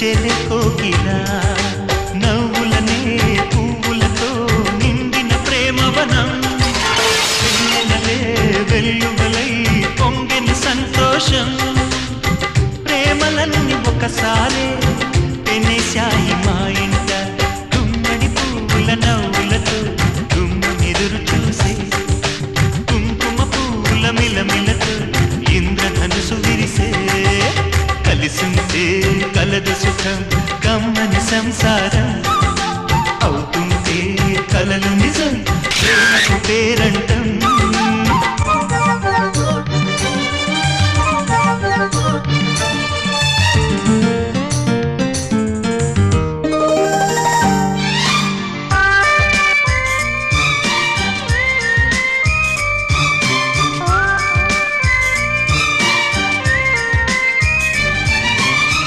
చెలె కోకిలా నవ్వులనే పువ్వులతో నిండిన ప్రేమవనం వెన్నెలలే వెల్లువలై పొంగిన సంతోషం ప్రేమలన్నీ ఒకసారే పెనేశాయి మా ఇంట గుమ్మడి పువ్వుల నవ్వులతో గుమ్మెదురు చూసే కుంకుమ పువ్వుల మిలమిలతో ఇంద్రధనుసు విరిసే కలిసుంటే కలదు సుఖం కమ్మని సంసారం అవుతుంటే కలలు నిజం ప్రేమకు పేరంటం